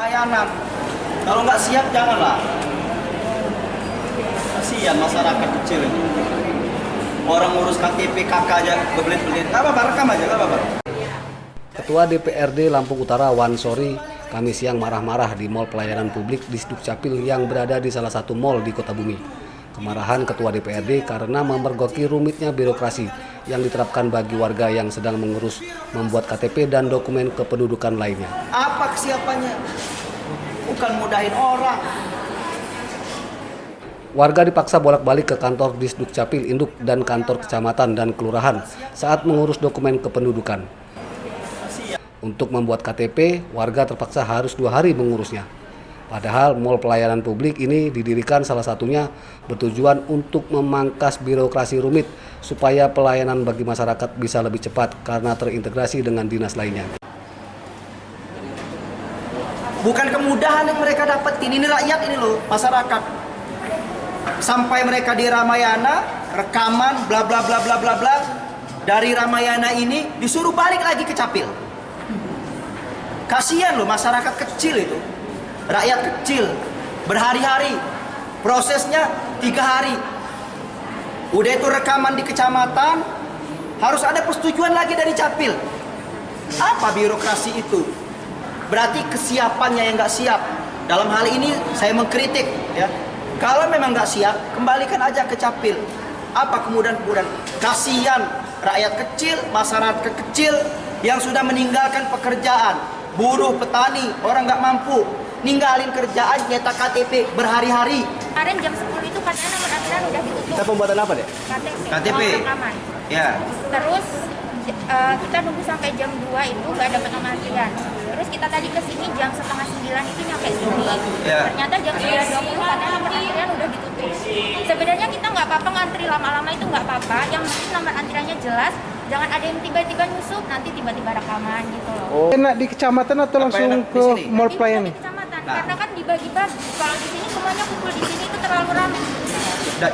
Pelayanan. Kalau nggak siap janganlah. Kasihan masyarakat kecil ini. Orang ngurus KTP KK aja kebelit-belit. Nggak apa-apa, rekam aja, nggak apa-apa. Ketua DPRD Lampung Utara Wan Sori Kamis siang marah-marah di Mall Pelayanan Publik di Dukcapil yang berada di salah satu mal di Kota Bumi. Kemarahan Ketua DPRD karena memergoki rumitnya birokrasi yang diterapkan bagi warga yang sedang mengurus membuat KTP dan dokumen kependudukan lainnya. Apa kesiapannya? Bukan mudahin orang. Warga dipaksa bolak-balik ke kantor Disdukcapil Induk dan kantor kecamatan dan kelurahan saat mengurus dokumen kependudukan. Untuk membuat KTP, warga terpaksa harus 2 hari mengurusnya. Padahal Mall Pelayanan Publik ini didirikan salah satunya bertujuan untuk memangkas birokrasi rumit supaya pelayanan bagi masyarakat bisa lebih cepat karena terintegrasi dengan dinas lainnya. Bukan kemudahan yang mereka dapetin, ini rakyat ini loh, masyarakat. Sampai mereka di Ramayana, rekaman, bla bla bla bla bla bla. Dari Ramayana ini disuruh balik lagi ke Capil. Kasihan loh masyarakat kecil itu. Rakyat kecil, berhari-hari, prosesnya 3 hari. Udah itu rekaman di kecamatan, harus ada persetujuan lagi dari Capil. Apa birokrasi itu? Berarti kesiapannya yang nggak siap. Dalam hal ini saya mengkritik, ya. Kalau memang nggak siap, kembalikan aja ke Capil. Apa kemudahan-kemudahan? Kasihan rakyat kecil, masyarakat kecil yang sudah meninggalkan pekerjaan, buruh, petani, orang nggak mampu, ninggalin kerjaan, nyetak KTP berhari-hari. Kemarin jam 10 itu katanya nomor antrian udah ditutup. Kita pembuatan apa deh? KTP. Rekaman. Ya. Terus kita nunggu sampai jam 2 itu nggak dapat nomor antrian. Terus kita tadi ke sini jam 8:30 itu nyampe sini. Ya. Ternyata jam 9:20 katanya nomor antrian udah ditutup. Sebenarnya kita nggak apa-apa ngantri lama-lama itu nggak apa-apa. Yang penting nomor antriannya jelas. Jangan ada yang tiba-tiba nyusup, nanti tiba-tiba rekaman gitu loh. Oh. Enak di kecamatan atau langsung ke mall pelayanan? Di kecamatan, karena kan dibagi-bagi. Kalau di sini semuanya kumpul di sini itu terlalu ramai.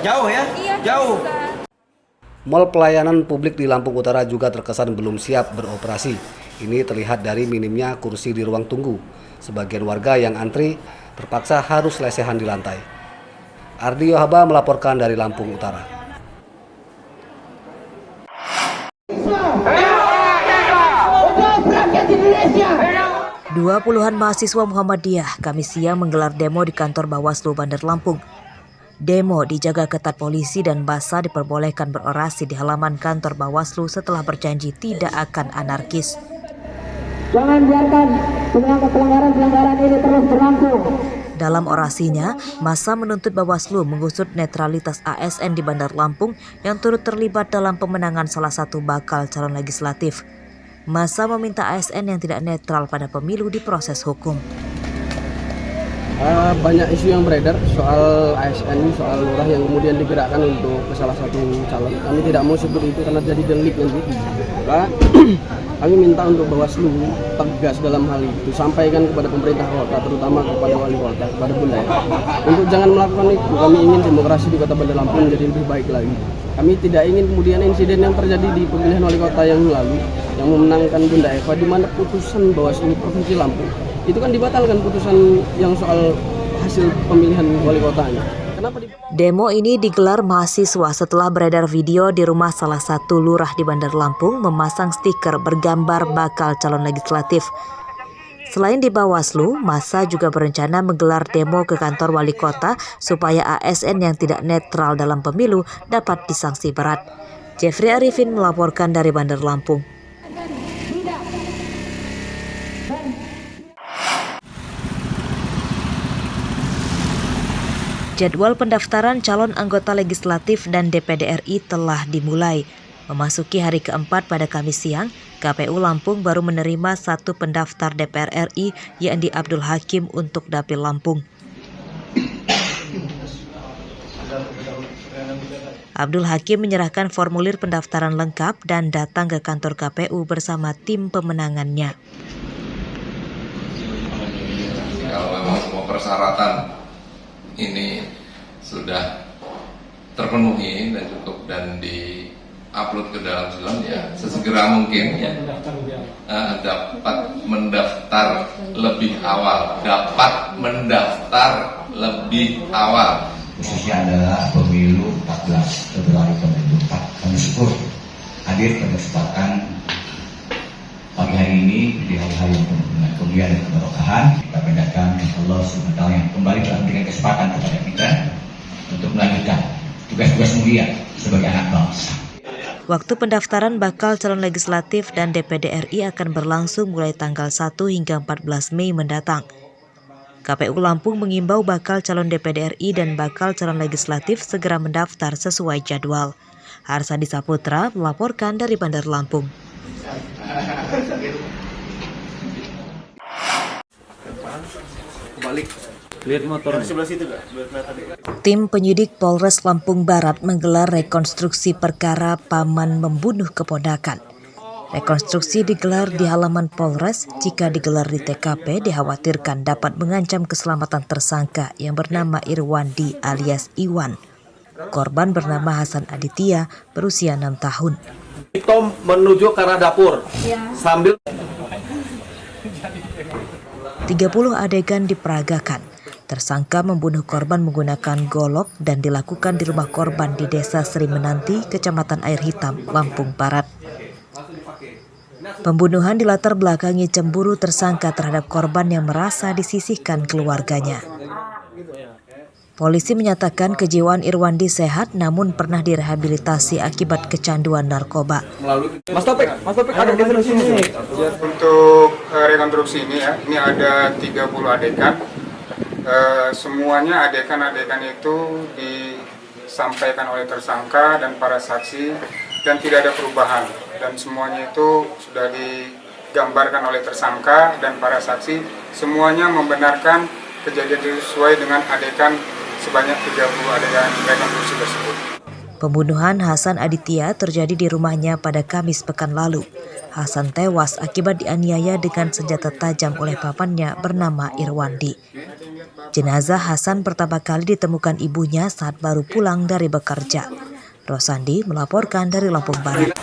Jauh ya? Iya, jauh. Mall Pelayanan Publik di Lampung Utara juga terkesan belum siap beroperasi. Ini terlihat dari minimnya kursi di ruang tunggu. Sebagian warga yang antri terpaksa harus lesehan di lantai. Ardi Yohaba melaporkan dari Lampung Utara. 20-an mahasiswa Muhammadiyah Kamis siang menggelar demo di kantor Bawaslu Bandar Lampung. Demo dijaga ketat polisi dan massa diperbolehkan berorasi di halaman kantor Bawaslu setelah berjanji tidak akan anarkis. Jangan biarkan semua pelanggaran ini terus berlangsung. Dalam orasinya, massa menuntut Bawaslu mengusut netralitas ASN di Bandar Lampung yang turut terlibat dalam pemenangan salah satu bakal calon legislatif. Massa meminta ASN yang tidak netral pada pemilu diproses hukum. Banyak isu yang beredar soal ASN, soal lurah yang kemudian digerakkan untuk ke salah satu calon. Kami tidak mau sebut itu karena jadi delik nanti. Kami minta untuk Bawaslu tegas dalam hal itu, sampaikan kepada pemerintah kota, terutama kepada wali kota, kepada Bunda ya, untuk jangan melakukan itu. Kami ingin demokrasi di Kota Bandar Lampung menjadi lebih baik lagi. Kami tidak ingin kemudian insiden yang terjadi di pemilihan wali kota yang lalu, yang memenangkan Bunda Eva, di mana putusan Bawaslu Provinsi Lampung itu kan dibatalkan, putusan yang soal hasil pemilihan wali kotanya. Demo ini digelar mahasiswa setelah beredar video di rumah salah satu lurah di Bandar Lampung memasang stiker bergambar bakal calon legislatif. Selain di Bawaslu, massa juga berencana menggelar demo ke kantor wali kota supaya ASN yang tidak netral dalam pemilu dapat disanksi berat. Jeffrey Arifin melaporkan dari Bandar Lampung. Jadwal pendaftaran calon anggota legislatif dan DPD RI telah dimulai. Memasuki hari keempat pada Kamis siang, KPU Lampung baru menerima 1 pendaftar DPR RI, yakni Abdul Hakim untuk Dapil Lampung. Abdul Hakim menyerahkan formulir pendaftaran lengkap dan datang ke kantor KPU bersama tim pemenangannya. Kalau memang semua persyaratan ini sudah terpenuhi dan cukup dan upload ke dalam sistem ya sesegera mungkin ya dapat mendaftar lebih awal, Khususnya adalah pemilu 14 Februari 2024. Kami syukur hadir pada kesempatan pagi hari ini di hari-hari yang penuh dengan kemuliaan dan keberkahan. Kita panjatkan Allah SWT yang kembali telah memberikan kesempatan kepada kita untuk melanjutkan tugas-tugas mulia sebagai anak bangsa. Waktu pendaftaran bakal calon legislatif dan DPD RI akan berlangsung mulai tanggal 1 hingga 14 Mei mendatang. KPU Lampung mengimbau bakal calon DPD RI dan bakal calon legislatif segera mendaftar sesuai jadwal. Harsadi Saputra melaporkan dari Bandar Lampung. Tim penyidik Polres Lampung Barat menggelar rekonstruksi perkara paman membunuh keponakan. Rekonstruksi digelar di halaman Polres. Jika digelar di TKP, dikhawatirkan dapat mengancam keselamatan tersangka yang bernama Irwandi alias Iwan. Korban bernama Hasan Aditya, berusia 6 tahun. Tom menuju ke arah dapur sambil 30 adegan diperagakan. Tersangka membunuh korban menggunakan golok dan dilakukan di rumah korban di Desa Sri Menanti, Kecamatan Air Hitam, Lampung Barat. Pembunuhan dilatar belakangi cemburu tersangka terhadap korban yang merasa disisihkan keluarganya. Polisi menyatakan kejiwaan Irwandi sehat namun pernah direhabilitasi akibat kecanduan narkoba. Mas Topik ada di sini. Untuk rekonstruksi ini ya, ini ada 30 adegan. Semuanya adegan-adegan itu disampaikan oleh tersangka dan para saksi dan tidak ada perubahan, dan semuanya itu sudah digambarkan oleh tersangka dan para saksi, semuanya membenarkan kejadian sesuai dengan adegan sebanyak 30 adegan rekonstruksi tersebut. Pembunuhan Hasan Aditya terjadi di rumahnya pada Kamis pekan lalu. Hasan tewas akibat dianiaya dengan senjata tajam oleh pamannya bernama Irwandi. Jenazah Hasan pertama kali ditemukan ibunya saat baru pulang dari bekerja. Rosandi melaporkan dari Lampung Barat.